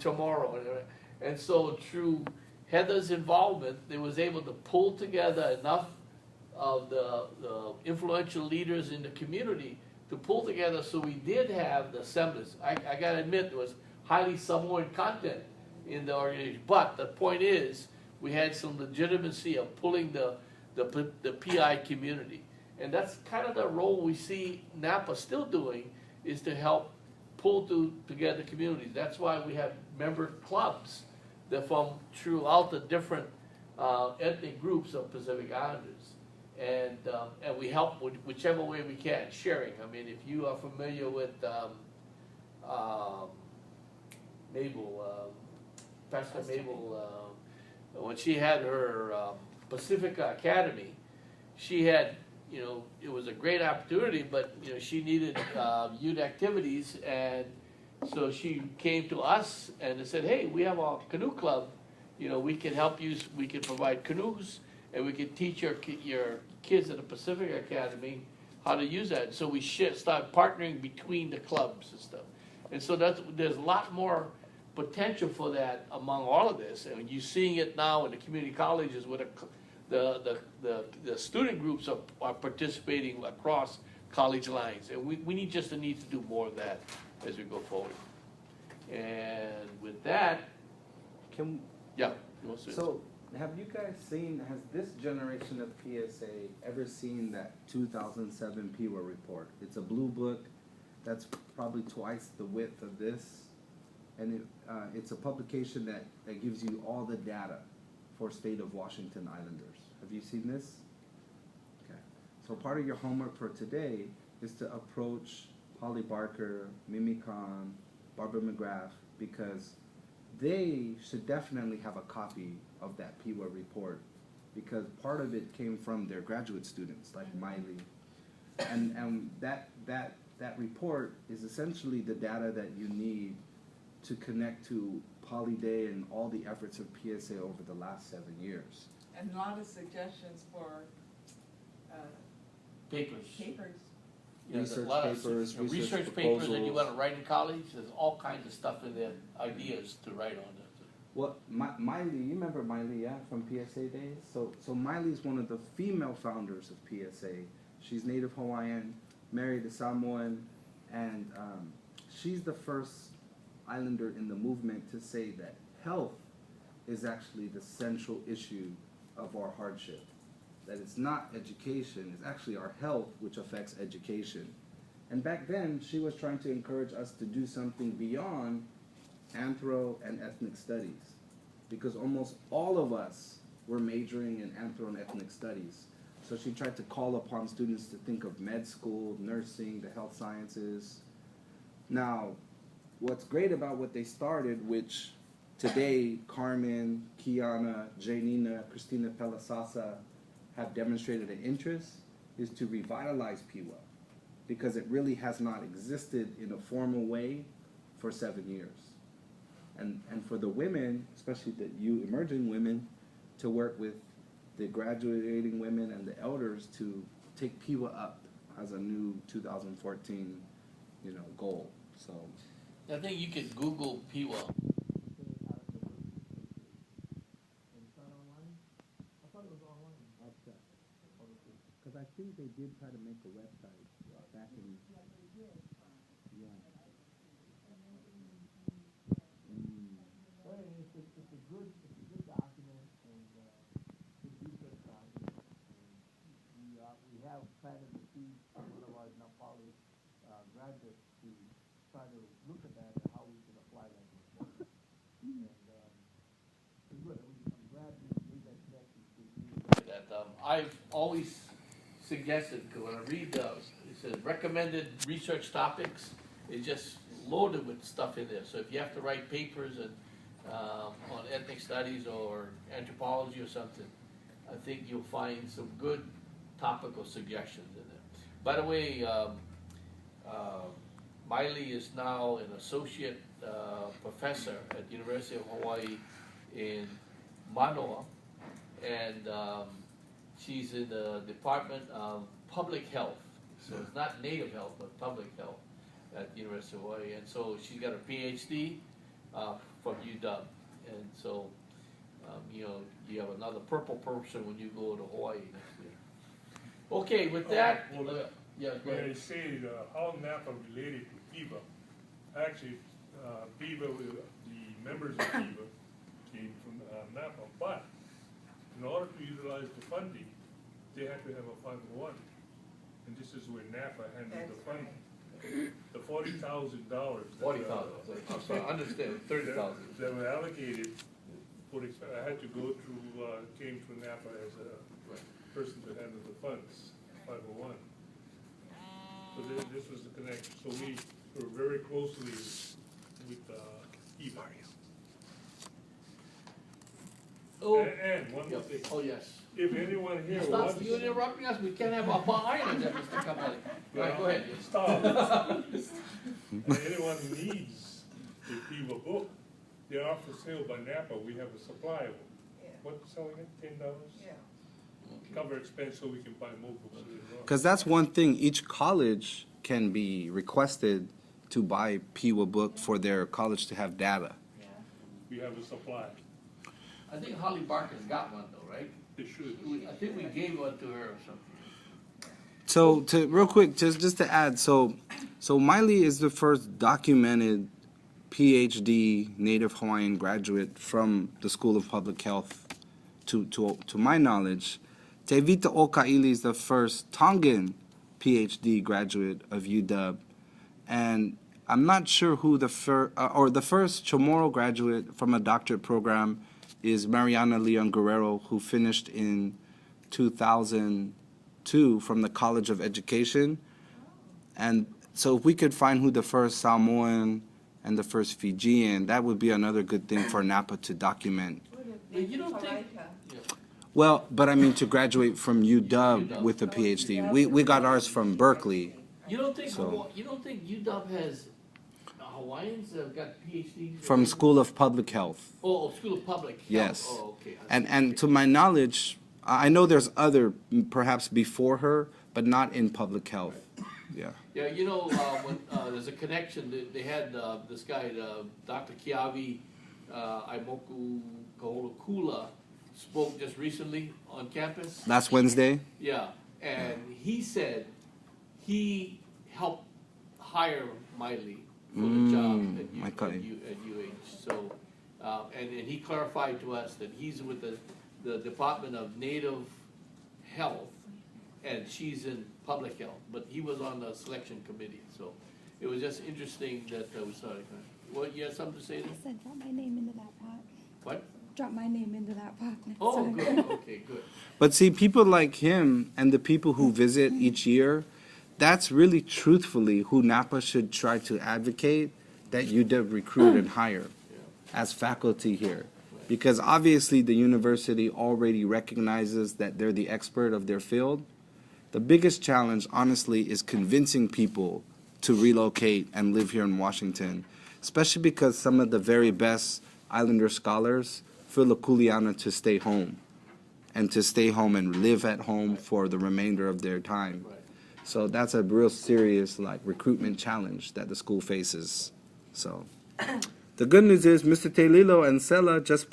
tomorrow. And so through Heather's involvement, they was able to pull together enough of the influential leaders in the community to pull together, so we did have the semblance. I gotta admit, there was highly Samoan content in the organization, but the point is, we had some legitimacy of pulling the PI community. And that's kind of the role we see NAPA still doing, is to help pull together communities. That's why we have member clubs that from throughout the different ethnic groups of Pacific Islanders. And we help with whichever way we can, sharing. I mean, if you are familiar with Mabel, Pastor Mabel, when she had her Pacifica Academy, she had, you know, it was a great opportunity, but, you know, she needed youth activities, and so she came to us and said, hey, we have a canoe club, you know, we can help you, we can provide canoes, and we can teach your kids at the Pacific Academy how to use that. So we start partnering between the clubs and stuff. And so there's a lot more potential for that among all of this. And you're seeing it now in the community colleges where the student groups are participating across college lines. And we need to do more of that as we go forward. And with that, yeah. So have you guys seen, has this generation of PSA ever seen that 2007 PWA report? It's a blue book that's probably twice the width of this. And it's a publication that gives you all the data for state of Washington Islanders. Have you seen this? Okay. So part of your homework for today is to approach Holly Barker, Mimi Khan, Barbara McGrath, because they should definitely have a copy of that PWA report, because part of it came from their graduate students like Miley. And that report is essentially the data that you need to connect to Poly Day and all the efforts of PSA over the last 7 years. And a lot of suggestions for papers. You know, research papers that you want to write in college. There's all kinds of stuff in there, ideas to write on it. Well, Miley, you remember Miley, yeah, from PSA days? So Miley's one of the female founders of PSA. She's Native Hawaiian, married a Samoan, and she's the first Islander in the movement to say that health is actually the central issue of our hardship. That it's not education, it's actually our health which affects education. And back then, she was trying to encourage us to do something beyond anthro and ethnic studies, because almost all of us were majoring in anthro and ethnic studies. So she tried to call upon students to think of med school, nursing, the health sciences. Now, what's great about what they started, which today Carmen, Kiana, Janina, Christina Pelasasa have demonstrated an interest, is to revitalize PWA, because it really has not existed in a formal way for 7 years. And for the women, especially the emerging women, to work with the graduating women and the elders to take PWA up as a new 2014, you know, goal. So I think you could Google PWA. Because I think they did try to make a website back in. Yeah. It's a good document and good research document. And we have planted the seed for one of our Nepali graduates to try to look at that and how we can apply that to the And it's good. I'm glad you made that connection. I've always suggested, because when I read those, it says recommended research topics, it's just loaded with stuff in there. So if you have to write papers and on ethnic studies or anthropology or something, I think you'll find some good topical suggestions in there. By the way, Miley is now an associate professor at the University of Hawaii in Manoa, and she's in the Department of Public Health. So it's not native health, but public health at the University of Hawaii. And so she's got a PhD from UW. And so, you know, you have another purple person when you go to Hawaii next year. Okay, with that, yeah, go When I ahead. say how NAPA related to PIVA, actually, PIVA, the members of PIVA came from NAPA, but in order to utilize the funding, they had to have a 501. And this is where NAPA handled the funding. The $40,000. 40,000, I'm sorry, I understand, 30,000. That were allocated for, I had to go through, came through NAPA as a person to handle the funds, 501. So this was the connection. So we were very closely with PIVA. Oh, And one more thing, oh, yes. if anyone here Stop, wants. you interrupting us, we can't have a behind there, Mr. Kamali. All right, go ahead. Stop. If anyone needs a PIVA book, they are for sale by NAPA. We have a supply of them. Yeah. What's selling it? $10? Yeah. Cover expense so we can buy more books later on. Because that's one thing, each college can be requested to buy PIWA book for their college to have data. We have a supply. I think Holly Barker's got one though, right? They should. I think we gave one to her or something. So to real quick, just to add, so Miley is the first documented PhD Native Hawaiian graduate from the School of Public Health, to my knowledge. Tevita Okaili is the first Tongan PhD graduate of UW, and I'm not sure who the first Chamorro graduate from a doctorate program is Mariana Leon Guerrero, who finished in 2002 from the College of Education. And so if we could find who the first Samoan and the first Fijian, that would be another good thing for NAPA to document. But you don't think, Well, but I mean to graduate from UW with a PhD. We got ours from Berkeley. you don't think, So- you don't think UW has Hawaiians that have got PhDs? From School of Public Health. Oh, School of Public Health. Yes. Oh, okay. I see. And to my knowledge, I know there's other perhaps before her, but not in public health. Yeah. Yeah, you know, when, there's a connection, they had, this guy, Dr. Kiavi, Aimoku Kaholokula, spoke just recently on campus. Last Wednesday? Yeah, and he said he helped hire Miley for the job at UH. So, and he clarified to us that he's with the Department of Native Health, and she's in public health, but he was on the selection committee, so it was just interesting that we started. What, you had something to say I there? said, drop my name into that pot. What? Drop my name into that pot next Oh, time. good, okay, good. But see, people like him and the people who visit each year, that's really truthfully who NAPA should try to advocate that UW recruit and hire as faculty here. Because obviously the university already recognizes that they're the expert of their field. The biggest challenge, honestly, is convincing people to relocate and live here in Washington, especially because some of the very best Islander scholars feel a kuleana to stay home and live at home for the remainder of their time. Right. So that's a real serious recruitment challenge that the school faces. So the good news is Mr. Teililo and Sela just